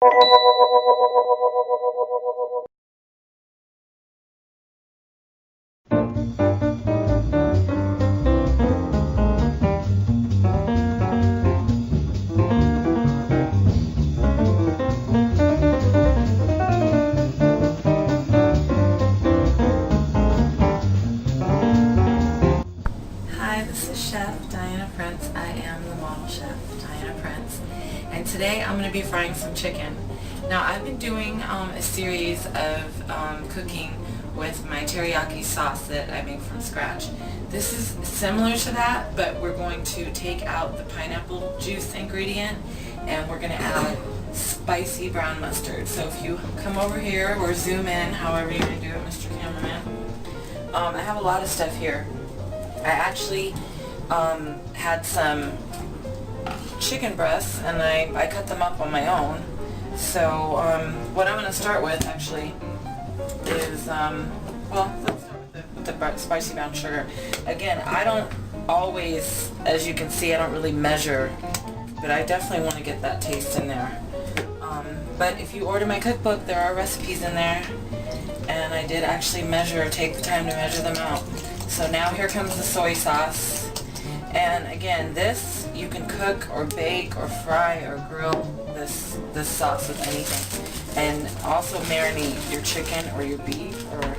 Hi, this is Chef Dianna Prince. I am the model chef, Dianna Prince. And today I'm going to be frying some chicken. Now I've been doing a series of cooking with my teriyaki sauce that I make from scratch. This is similar to that, but we're going to take out the pineapple juice ingredient and we're going to add spicy brown mustard. So if you come over here or zoom in, however you want to do it, Mr. Cameraman. I have a lot of stuff here. I actually had some chicken breasts and I cut them up on my own. So what I'm going to start with actually is, well, let's start with the spicy brown sugar. Again, I don't always, as you can see, I don't really measure, but I definitely want to get that taste in there. But if you order my cookbook, there are recipes in there, and I did actually take the time to measure them out. So now here comes the soy sauce, and again, this you can cook or bake or fry or grill this sauce with anything, and also marinate your chicken or your beef or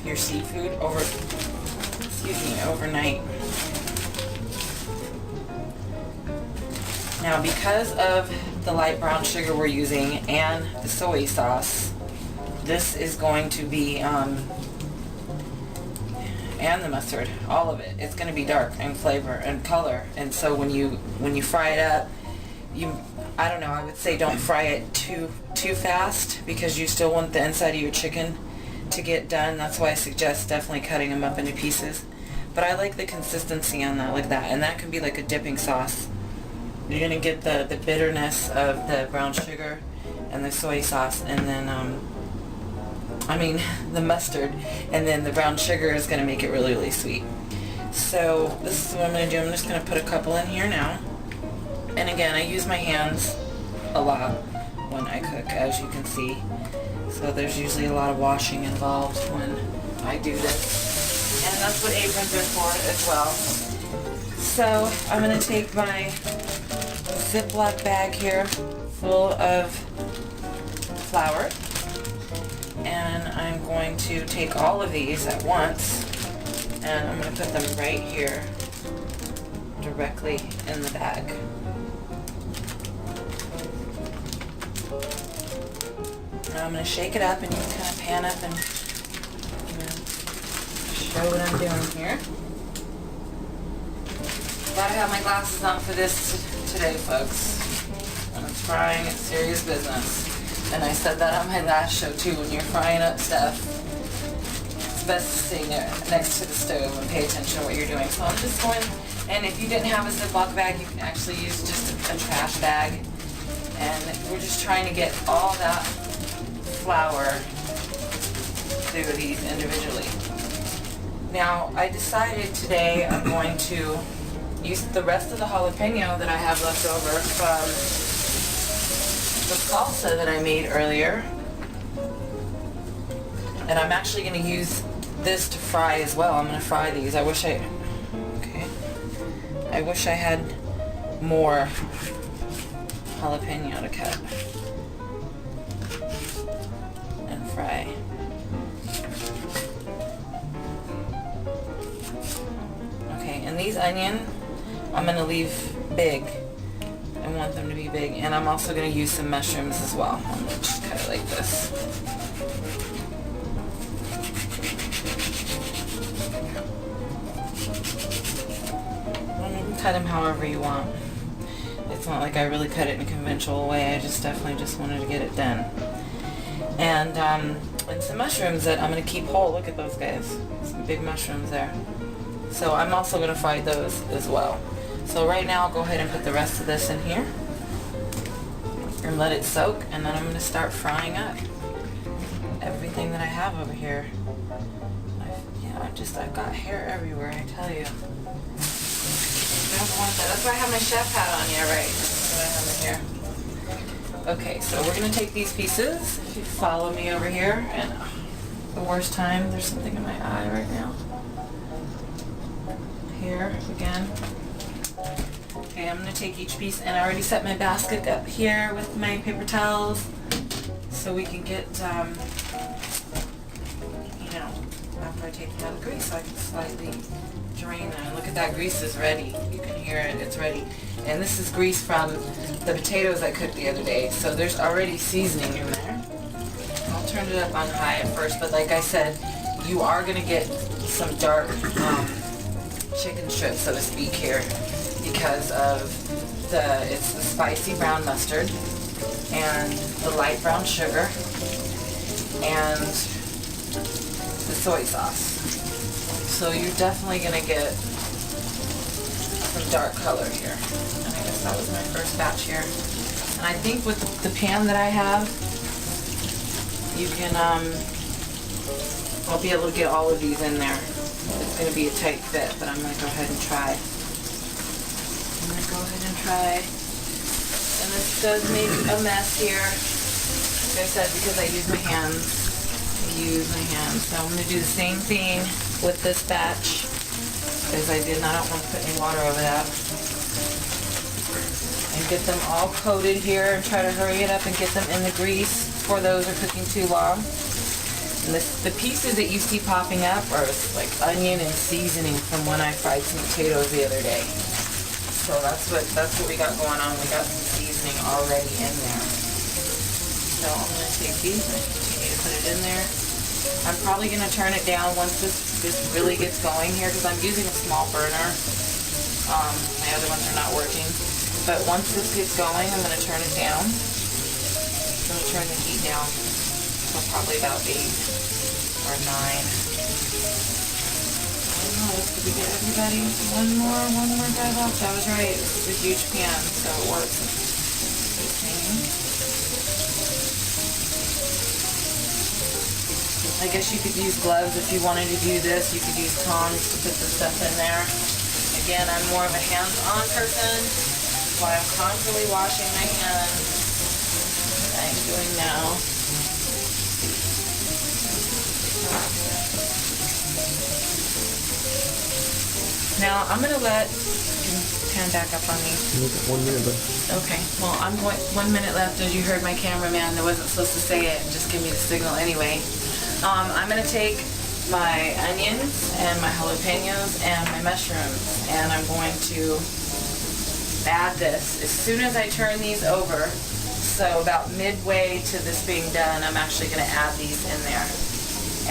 your seafood overnight. Now because of the light brown sugar we're using and the soy sauce, this is going to be and the mustard, all of it. It's going to be dark in flavor and color, and so when you fry it up, I don't know, I would say don't fry it too fast because you still want the inside of your chicken to get done. That's why I suggest definitely cutting them up into pieces. But I like the consistency on that, like that, and that can be like a dipping sauce. You're going to get the bitterness of the brown sugar and the soy sauce, and then the mustard, and then the brown sugar is going to make it really, really sweet. So this is what I'm going to do. I'm just going to put a couple in here now. And again, I use my hands a lot when I cook, as you can see. So there's usually a lot of washing involved when I do this. And that's what aprons are for as well. So I'm going to take my Ziploc bag here full of flour. And I'm going to take all of these at once, and I'm going to put them right here, directly in the bag. Now I'm going to shake it up, and you can kind of pan up and show what I'm doing here. Gotta have my glasses on for this today, folks. When I'm frying, it's serious business. And I said that on my last show too, when you're frying up stuff, it's best to stay next to the stove and pay attention to what you're doing. So I'm just going, and if you didn't have a Ziploc bag, you can actually use just a trash bag. And we're just trying to get all that flour through these individually. Now, I decided today I'm going to use the rest of the jalapeno that I have left over from the salsa that I made earlier, and I'm actually going to use this to fry as well. I'm going to fry these. I wish I had more jalapeno to cut and fry. Okay, and these onion I'm going to leave big. I want them to be big, and I'm also going to use some mushrooms as well. I'm going to just cut it like this. You can cut them however you want. It's not like I really cut it in a conventional way. I definitely just wanted to get it done. And some mushrooms that I'm going to keep whole. Look at those guys. Some big mushrooms there. So I'm also going to fry those as well. So right now I'll go ahead and put the rest of this in here and let it soak, and then I'm going to start frying up everything that I have over here. I've got hair everywhere, I tell you. I don't want that. That's why I have my chef hat on, yeah, right. That's what I have in here. Okay, so we're gonna take these pieces. If you follow me over here, and the worst time, there's something in my eye right now. Here again. Okay, I'm gonna take each piece, and I already set my basket up here with my paper towels, so we can get, you know, after I take it out of the grease, I can slightly drain them. Look at that, grease is ready. You can hear it, it's ready. And this is grease from the potatoes I cooked the other day, so there's already seasoning in there. I'll turn it up on high at first, but like I said, you are gonna get some dark chicken strips, so to speak, here, because of it's the spicy brown mustard and the light brown sugar and the soy sauce. So you're definitely gonna get some dark color here. And I guess that was my first batch here. And I think with the pan that I have, you can, I'll be able to get all of these in there. It's gonna be a tight fit, but I'm gonna go ahead and try. And this does make a mess here. Like I said, because I use my hands. So I'm gonna do the same thing with this batch, because I don't want to put any water over that. And get them all coated here and try to hurry it up and get them in the grease before those are cooking too long. And the pieces that you see popping up are like onion and seasoning from when I fried some potatoes the other day. So that's what we got going on. We got some seasoning already in there. So I'm going to take these and continue to put it in there. I'm probably going to turn it down once this really gets going here, because I'm using a small burner. My other ones are not working. But once this gets going, I'm going to turn it down. I'm going to turn the heat down to probably about 8 or 9. I don't know, did we get everybody? One more guy left. I was right. This is a huge pan, so it works. I guess you could use gloves if you wanted to do this. You could use tongs to put the stuff in there. Again, I'm more of a hands-on person, so I'm constantly washing my hands. I'm doing now. Now I'm gonna let pan back up on me. 1 minute left. Okay. Well, I'm going 1 minute left. As you heard my cameraman that wasn't supposed to say it, just give me the signal anyway. I'm going to take my onions and my jalapenos and my mushrooms, and I'm going to add this as soon as I turn these over. So about midway to this being done, I'm actually going to add these in there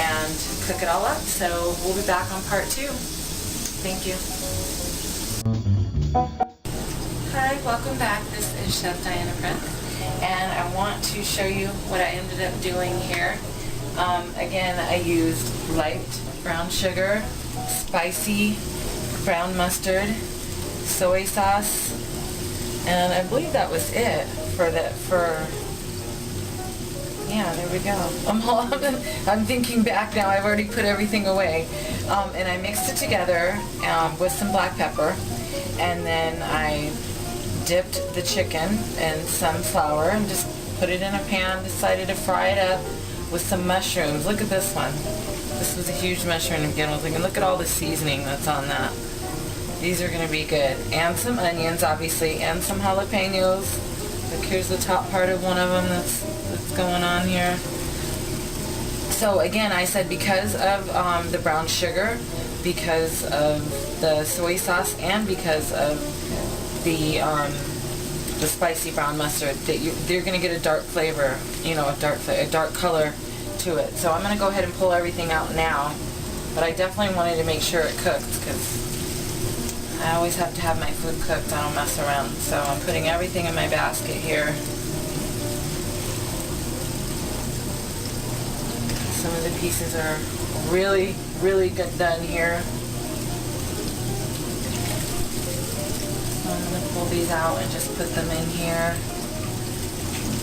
and cook it all up. So we'll be back on part 2. Thank you. Hi, welcome back. This is Chef Dianna Prince, and I want to show you what I ended up doing here. Again, I used light brown sugar, spicy brown mustard, soy sauce, and I believe that was it yeah, there we go. I'm thinking back now, I've already put everything away. And I mixed it together with some black pepper, and then I dipped the chicken in some flour and just put it in a pan, decided to fry it up with some mushrooms. Look at this one. This was a huge mushroom again. I was thinking, look at all the seasoning that's on that. These are going to be good. And some onions, obviously, and some jalapenos. Look, here's the top part of one of them that's going on here. So again, I said because of the brown sugar, because of the soy sauce, and because of the spicy brown mustard, that they're going to get a dark flavor, you know, a dark color to it. So I'm going to go ahead and pull everything out now, but I definitely wanted to make sure it cooked, because I always have to have my food cooked. I don't mess around. So I'm putting everything in my basket here. Some of the pieces are really, really good done here. So I'm going to pull these out and just put them in here.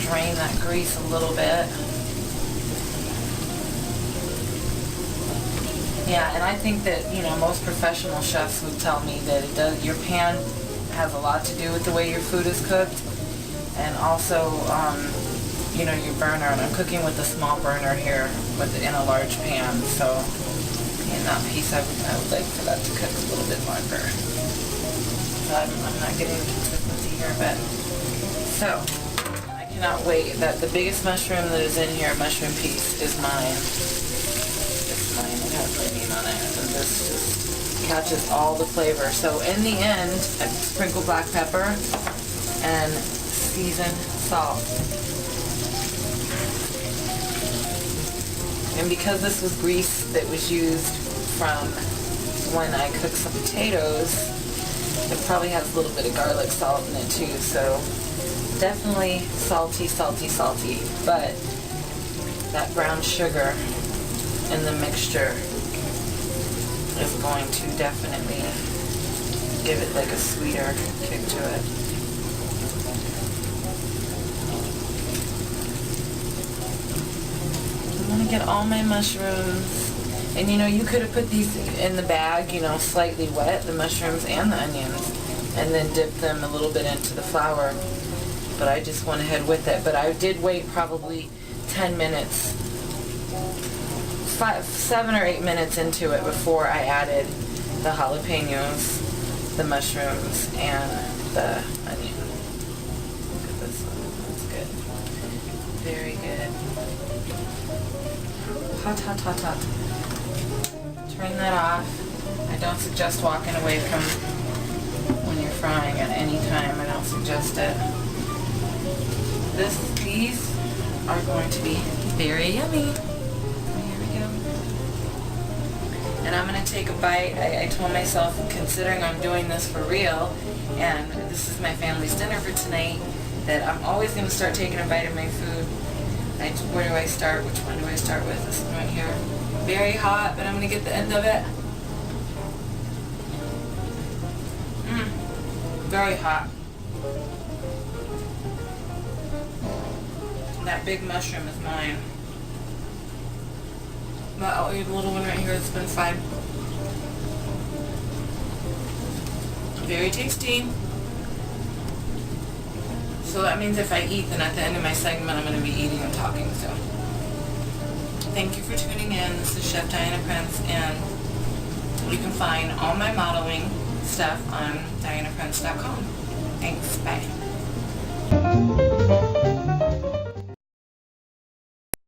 Drain that grease a little bit. Yeah, and I think that, you know, most professional chefs would tell me that your pan has a lot to do with the way your food is cooked. and also you know, your burner, and I'm cooking with a small burner here in a large pan, so in that piece I would like for that to cook a little bit longer. But I'm not getting the consistency here, but so I cannot wait. That the biggest mushroom that is in here, mushroom piece, is mine. It's mine. It has my name on it, and this just catches all the flavor. So in the end, I sprinkle black pepper and season salt. And because this was grease that was used from when I cooked some potatoes, it probably has a little bit of garlic salt in it too, so definitely salty, salty, salty. But that brown sugar in the mixture is going to definitely give it like a sweeter kick to it. I'm gonna get all my mushrooms, and you know, you could have put these in the bag, you know, slightly wet, the mushrooms and the onions, and then dip them a little bit into the flour, but I just went ahead with it. But I did wait probably 10 minutes, 7 or 8 minutes into it before I added the jalapenos, the mushrooms, and the onion. Look at this one, that's good. Very good. Hot, hot, hot, hot. Turn that off. I don't suggest walking away from when you're frying at any time. I don't suggest it. These are going to be very yummy. Here we go. And I'm going to take a bite. I told myself, considering I'm doing this for real, and this is my family's dinner for tonight, that I'm always going to start taking a bite of my food. Where do I start? Which one do I start with? This one right here. Very hot, but I'm going to get the end of it. Very hot. That big mushroom is mine. But I'll eat the little one right here that's been fried. Very tasty. So that means if I eat, then at the end of my segment I'm going to be eating and talking. So thank you for tuning in. This is Chef Dianna Prince, and you can find all my modeling stuff on DiannaPrince.com. Thanks. Bye.